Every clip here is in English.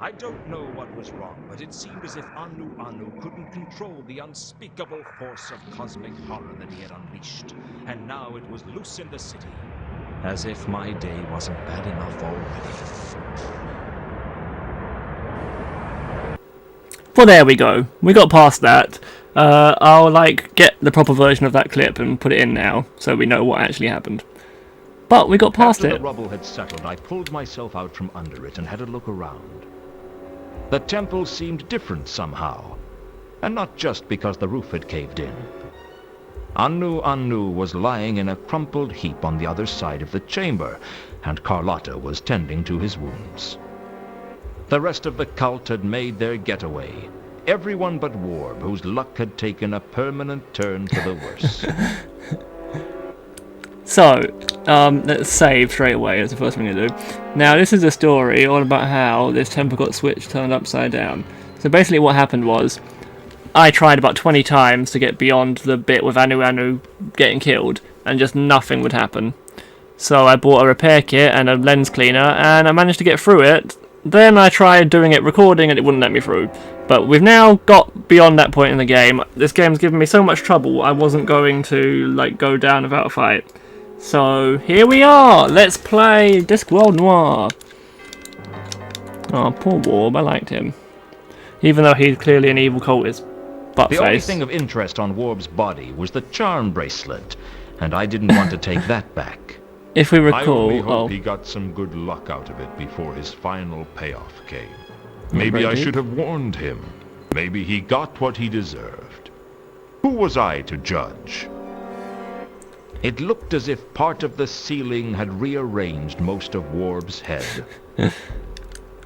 I don't know what was wrong, but it seemed as if Anu couldn't control the unspeakable force of cosmic horror that he had unleashed, and now it was loose in the city. As if my day wasn't bad enough already. Well, there we go. We got past that. I'll get the proper version of that clip and put it in now, so we know what actually happened. But we got past After it. the rubble had settled, I pulled myself out from under it and had a look around. The temple seemed different somehow, and not just because the roof had caved in. Anu was lying in a crumpled heap on the other side of the chamber, and Carlotta was tending to his wounds. The rest of the cult had made their getaway. Everyone but Warb, whose luck had taken a permanent turn for the worse. So, let's save straight away. That's the first thing to do. Now, this is a story all about how this temple got switched, turned upside down. So basically what happened was, I tried about 20 times to get beyond the bit with Anu getting killed, and just nothing would happen. So I bought a repair kit and a lens cleaner, and I managed to get through it. Then I tried doing it recording, and it wouldn't let me through. But we've now got beyond that point in the game. This game's given me so much trouble, I wasn't going to, go down without a fight. So, here we are! Let's play Discworld Noir! Oh, poor Warb, I liked him. Even though he's clearly an evil cultist. The only thing of interest on Warb's body was the charm bracelet, and I didn't want to take that back. If we recall... I only hope he got some good luck out of it before his final payoff came. Maybe I should have warned him. Maybe he got what he deserved. Who was I to judge? It looked as if part of the ceiling had rearranged most of Warb's head.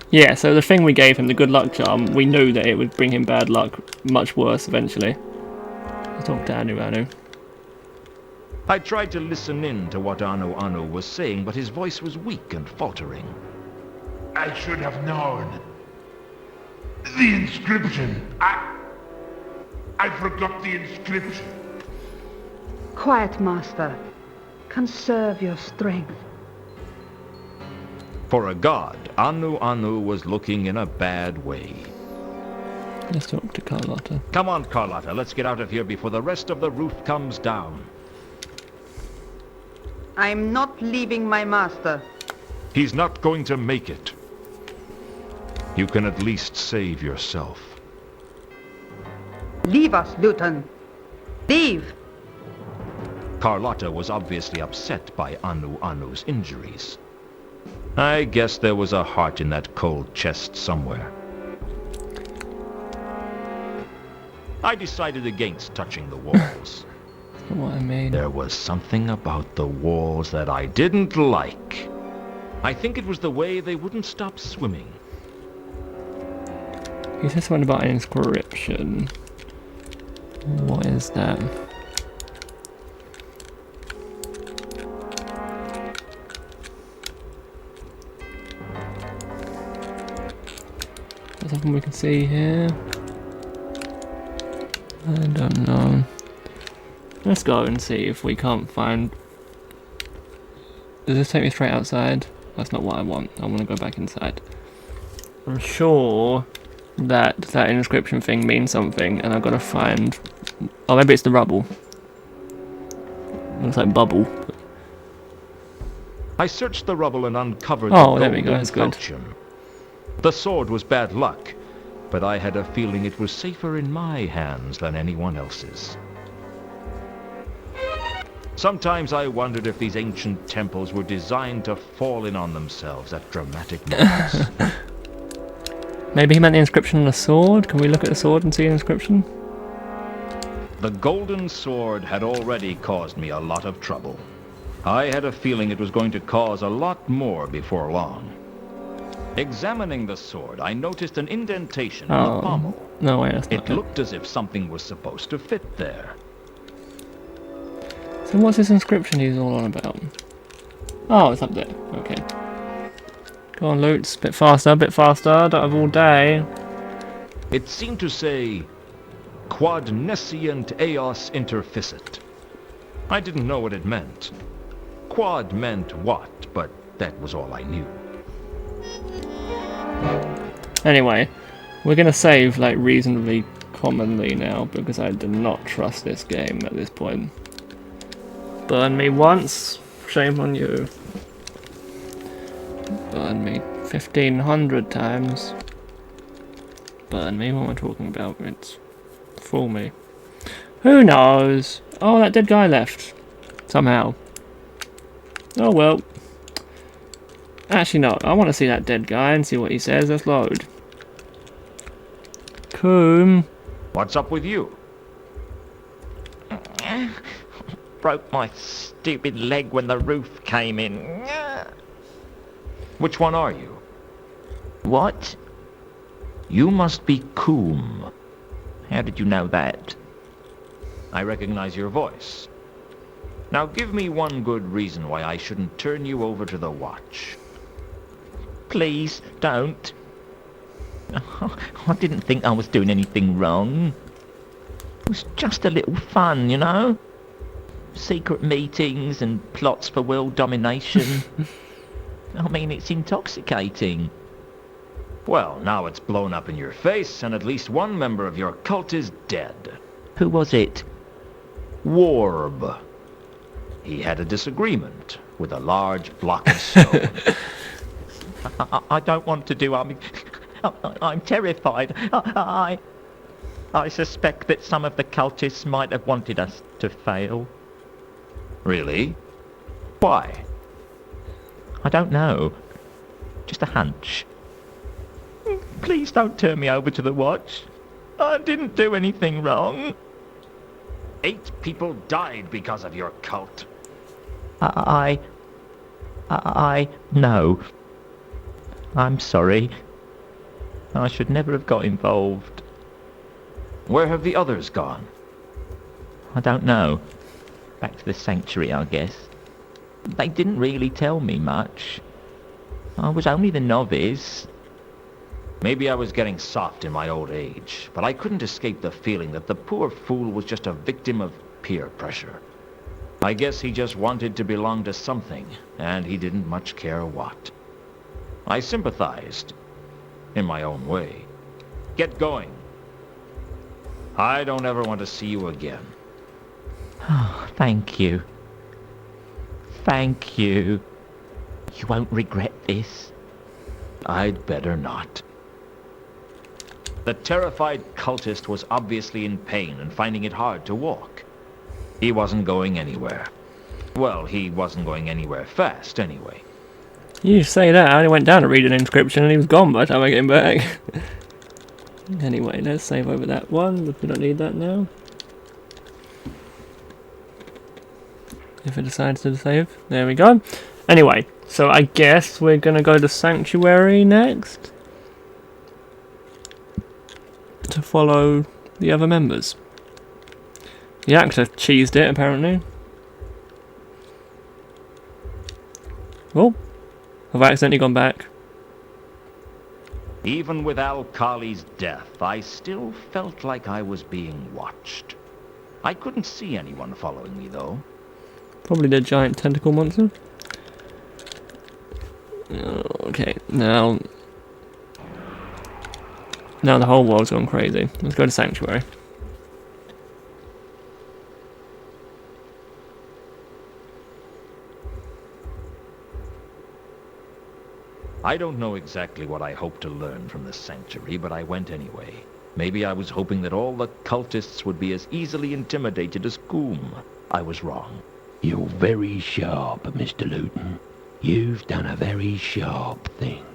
Yeah, so the thing we gave him, the good luck charm, we knew that it would bring him bad luck much worse eventually. Let's talk to Anu. I tried to listen in to what Anu was saying, but his voice was weak and faltering. I should have known. The inscription. I forgot the inscription. Quiet, Master. Conserve your strength. For a god, Anu was looking in a bad way. Let's talk to Carlotta. Come on, Carlotta, let's get out of here before the rest of the roof comes down. I'm not leaving my master. He's not going to make it. You can at least save yourself. Leave us, Luton. Leave! Carlotta was obviously upset by Anu's injuries. I guess there was a heart in that cold chest somewhere. I decided against touching the walls. What I mean. There was something about the walls that I didn't like. I think it was the way they wouldn't stop swimming. He said something about an inscription. What is that? There's something we can see here. I don't know. Let's go and see if we can't find... Does this take me straight outside? That's not what I want. I want to go back inside. I'm sure that that inscription thing means something, and I've got to find... Oh, maybe it's the rubble. Looks like bubble. I searched the rubble and uncovered Oh, the there we go, golden that's good. falchion. The sword was bad luck, but I had a feeling it was safer in my hands than anyone else's. Sometimes I wondered if these ancient temples were designed to fall in on themselves at dramatic moments. Maybe he meant the inscription on the sword? Can we look at the sword and see the inscription? The golden sword had already caused me a lot of trouble. I had a feeling it was going to cause a lot more before long. Examining the sword, I noticed an indentation in the pommel. No way, that's not It looked as if something was supposed to fit there. So what's this inscription he's all on about? Oh, it's up there. Okay. Go on, Lutz. Bit faster, bit faster. Don't have all day. It seemed to say, Quod nescient eos interficit. I didn't know what it meant. Quad meant what, but that was all I knew. Anyway, we're gonna save like reasonably commonly now because I do not trust this game at this point. Burn me once, shame on you. Burn me 1,500 times. Burn me, what am I talking about? It's fool me. Who knows? Oh, that dead guy left. Somehow. Oh well. Actually no, I want to see that dead guy and see what he says. Let's load. Coom. What's up with you? Broke my stupid leg when the roof came in. Which one are you? What? You must be Coom. How did you know that? I recognize your voice. Now give me one good reason why I shouldn't turn you over to the Watch. Please, don't. I didn't think I was doing anything wrong. It was just a little fun, you know? Secret meetings and plots for world domination. I mean, it's intoxicating. Well, now it's blown up in your face, and at least one member of your cult is dead. Who was it? Warb. He had a disagreement with a large block of stone. I don't want to do. I'm terrified. I suspect that some of the cultists might have wanted us to fail. Really? Why? I don't know. Just a hunch. Please don't turn me over to the Watch. I didn't do anything wrong. 8 people died because of your cult. I know. I'm sorry. I should never have got involved. Where have the others gone? I don't know. Back to the sanctuary, I guess. They didn't really tell me much. I was only the novice. Maybe I was getting soft in my old age, but I couldn't escape the feeling that the poor fool was just a victim of peer pressure. I guess he just wanted to belong to something, and he didn't much care what. I sympathized, in my own way. Get going. I don't ever want to see you again. Oh, thank you. Thank you. You won't regret this. I'd better not. The terrified cultist was obviously in pain and finding it hard to walk. He wasn't going anywhere. Well, he wasn't going anywhere fast, anyway. You say that, I only went down to read an inscription and he was gone by the time I came back. Anyway, let's save over that one, but we don't need that now. If it decides to save. There we go. Anyway, so I guess we're gonna go to Sanctuary next. To follow the other members. The actor cheesed it, apparently. Oh, I've accidentally gone back. Even with Al-Khali's death, I still felt like I was being watched. I couldn't see anyone following me, though. Probably the giant tentacle monster. Okay, now the whole world's gone crazy. Let's go to Sanctuary. I don't know exactly what I hoped to learn from the sanctuary, but I went anyway. Maybe I was hoping that all the cultists would be as easily intimidated as Coom. I was wrong. You're very sharp, Mr. Luton. You've done a very sharp thing.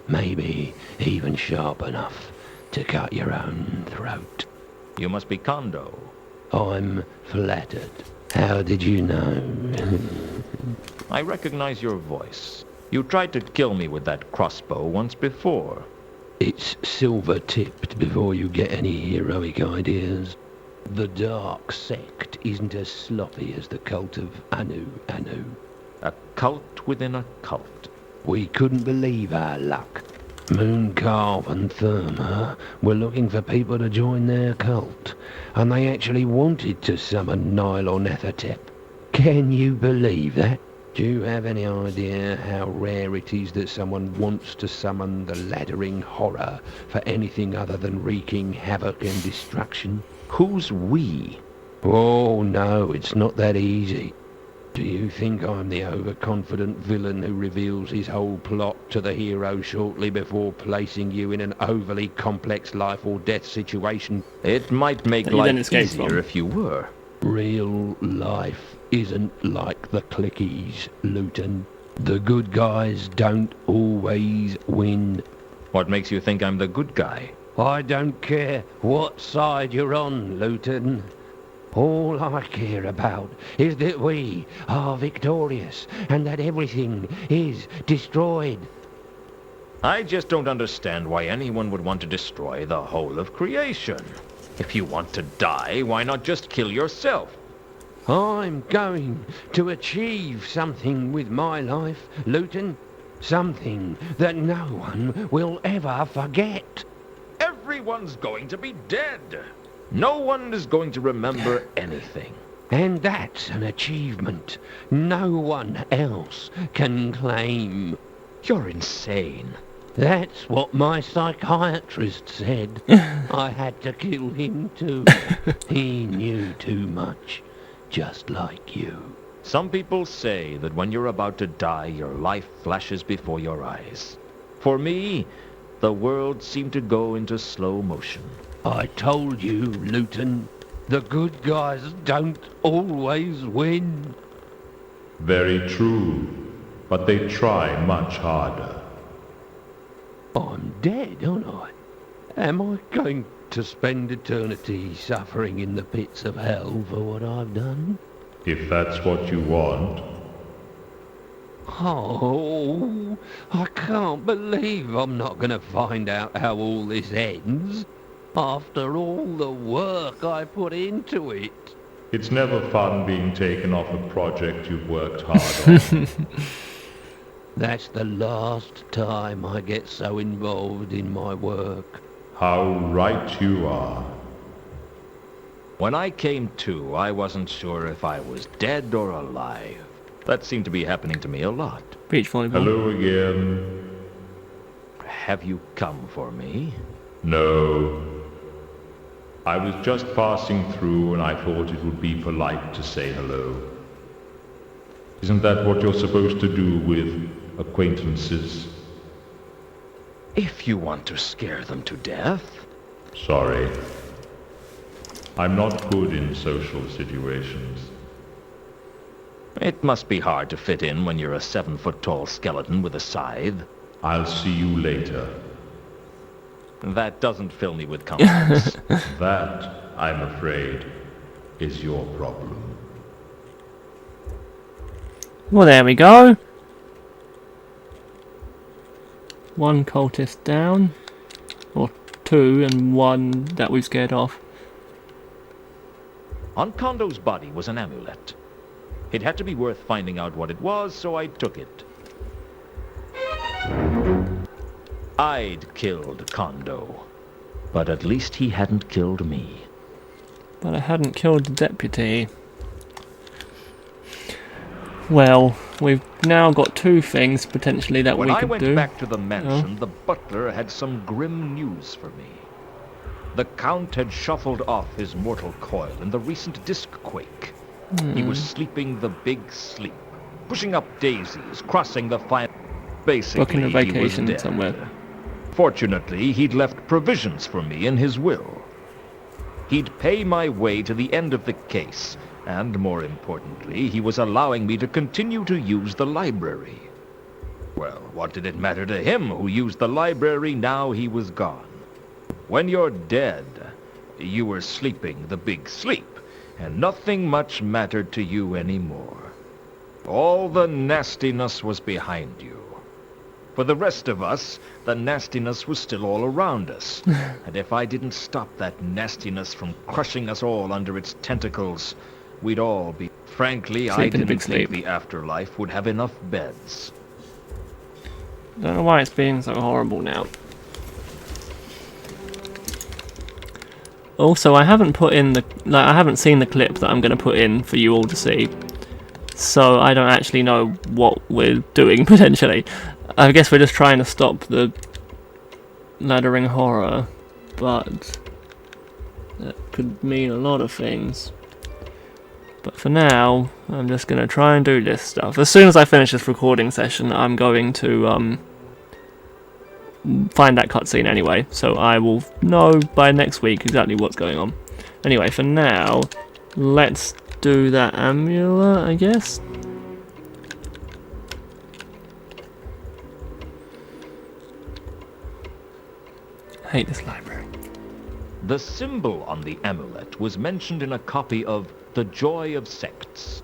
Maybe even sharp enough to cut your own throat. You must be Kondo. I'm flattered. How did you know? I recognize your voice. You tried to kill me with that crossbow once before. It's silver-tipped before you get any heroic ideas. The Dark Sect isn't as sloppy as the cult of Anu. A cult within a cult. We couldn't believe our luck. Mooncarve and Therma were looking for people to join their cult, and they actually wanted to summon Nile or Nethertep. Can you believe that? Do you have any idea how rare it is that someone wants to summon the laddering horror for anything other than wreaking havoc and destruction? Who's we? Oh no, it's not that easy. Do you think I'm the overconfident villain who reveals his whole plot to the hero shortly before placing you in an overly complex life or death situation? It might make That you then life escape easier from. if you were. Real life isn't like the clickies, Luton. The good guys don't always win. What makes you think I'm the good guy? I don't care what side you're on, Luton. All I care about is that we are victorious and that everything is destroyed. I just don't understand why anyone would want to destroy the whole of creation. If you want to die, why not just kill yourself? I'm going to achieve something with my life, Luton. Something that no one will ever forget. Everyone's going to be dead. No one is going to remember anything. And that's an achievement no one else can claim. You're insane. That's what my psychiatrist said. I had to kill him too. He knew too much, just like you. Some people say that when you're about to die, your life flashes before your eyes. For me, the world seemed to go into slow motion. I told you, Luton, the good guys don't always win. Very true, but they try much harder. I'm dead, aren't I? Am I going to spend eternity suffering in the pits of hell for what I've done? If that's what you want. Oh, I can't believe I'm not going to find out how all this ends. After all the work I put into it. It's never fun being taken off a project you've worked hard on. That's the last time I get so involved in my work. How right you are. When I came to, I wasn't sure if I was dead or alive. That seemed to be happening to me a lot. Beach volleyball. Hello again. Have you come for me? No. I was just passing through and I thought it would be polite to say hello. Isn't that what you're supposed to do with acquaintances? If you want to scare them to death. Sorry. I'm not good in social situations. It must be hard to fit in when you're a 7-foot-tall skeleton with a scythe. I'll see you later. That doesn't fill me with confidence. That, I'm afraid, is your problem. Well, there we go. One cultist down. Or two, and one that we've scared off. On Kondo's body was an amulet. It had to be worth finding out what it was, so I took it. I'd killed Kondo, but at least he hadn't killed me. But I hadn't killed the deputy. Well, we've now got two things potentially that When we I could went do. back to the mansion, the butler had some grim news for me. The Count had shuffled off his mortal coil in the recent disc quake. He was sleeping the big sleep, pushing up daisies, crossing the fire. Basically, Booking a he was vacation dead. somewhere. Fortunately, he'd left provisions for me in his will. He'd pay my way to the end of the case, and more importantly, he was allowing me to continue to use the library. Well, what did it matter to him who used the library now he was gone? When you're dead, you were sleeping the big sleep, and nothing much mattered to you anymore. All the nastiness was behind you. For the rest of us, the nastiness was still all around us. And if I didn't stop that nastiness from crushing us all under its tentacles, we'd all be... Frankly, I Sleep in a didn't big think sleep. the afterlife would have enough beds. Don't know why it's being so horrible now. Also, I haven't put in the... I haven't seen the clip that I'm going to put in for you all to see. so I don't actually know what we're doing, potentially. I guess we're just trying to stop the laddering horror, but that could mean a lot of things. But for now, I'm just going to try and do this stuff. As soon as I finish this recording session, I'm going to find that cutscene anyway, so I will know by next week exactly what's going on. Anyway, for now, let's do that amulet, I guess. I hate this library. The symbol on the amulet was mentioned in a copy of The Joy of Sects.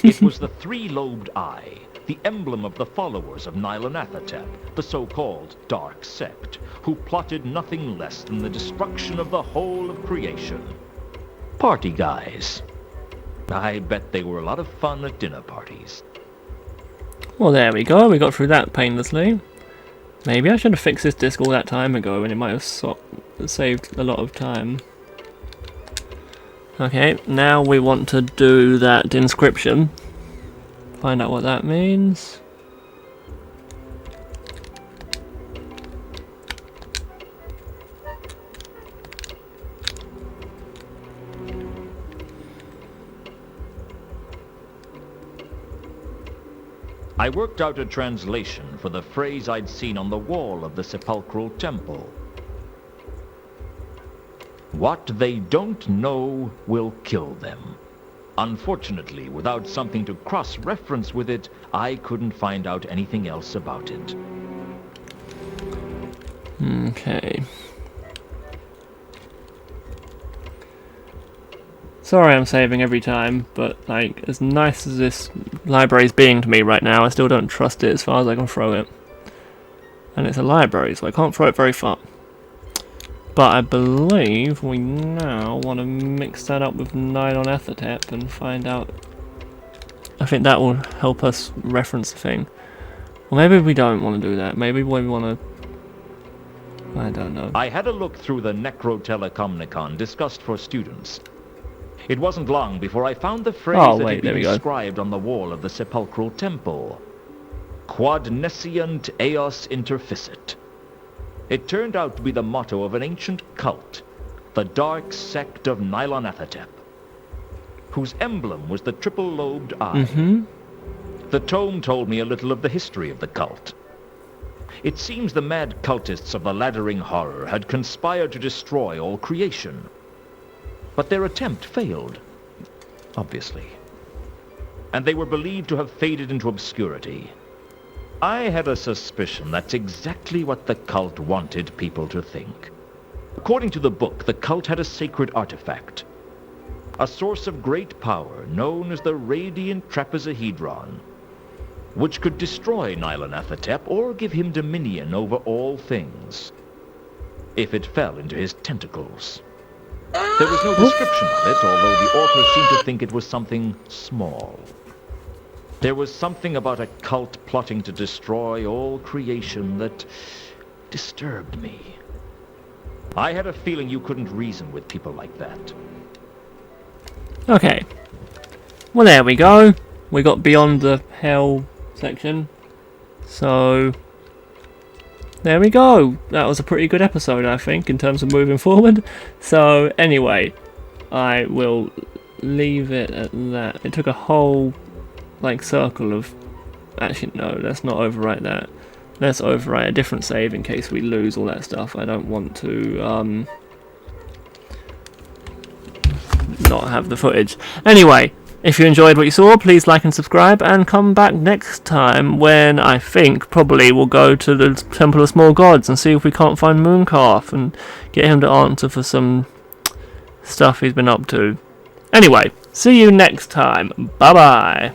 It was the three-lobed eye, the emblem of the followers of Nylonathotep, the so-called Dark Sect, who plotted nothing less than the destruction of the whole of creation. Party guys. I bet they were a lot of fun at dinner parties. Well, there we go. We got through that painlessly. Maybe I should have fixed this disc all that time ago, and it might have saved a lot of time. Okay, now we want to do that inscription. Find out what that means. I worked out a translation for the phrase I'd seen on the wall of the sepulchral temple. What they don't know will kill them. Unfortunately, without something to cross-reference with it, I couldn't find out anything else about it. Okay. Sorry I'm saving every time, but like, as nice as this library is being to me right now, I still don't trust it as far as I can throw it. And it's a library, so I can't throw it very far. But I believe we now want to mix that up with Nylonathotep and find out. I think that will help us reference the thing. Or maybe we don't want to do that. Maybe we want to... I don't know. I had a look through the Necrotelecomnicon discussed for students. It wasn't long before I found the phrase that had been inscribed on the wall of the sepulchral temple. Quod nescient eos interficit. It turned out to be the motto of an ancient cult, the Dark Sect of Nylonathotep, whose emblem was the triple-lobed eye. The tome told me a little of the history of the cult. It seems the mad cultists of the laddering horror had conspired to destroy all creation. But their attempt failed, obviously. And they were believed to have faded into obscurity. I had a suspicion that's exactly what the cult wanted people to think. According to the book, the cult had a sacred artifact, a source of great power known as the Radiant Trapezohedron, which could destroy Nylonathotep or give him dominion over all things, if it fell into his tentacles. There was no description of it, although the author seemed to think it was something small. There was something about a cult plotting to destroy all creation that disturbed me. I had a feeling you couldn't reason with people like that. Okay. Well, there we go. We got beyond the hell section. So, there we go. That was a pretty good episode, I think, in terms of moving forward. So, anyway, I will leave it at that. It took a whole, like, circle of... Actually, no, let's not overwrite that. Let's overwrite a different save in case we lose all that stuff. I don't want to, not have the footage. Anyway, if you enjoyed what you saw, please like and subscribe, and come back next time when I think probably we'll go to the Temple of Small Gods and see if we can't find Mooncalf and get him to answer for some stuff he's been up to. Anyway, see you next time. Bye-bye.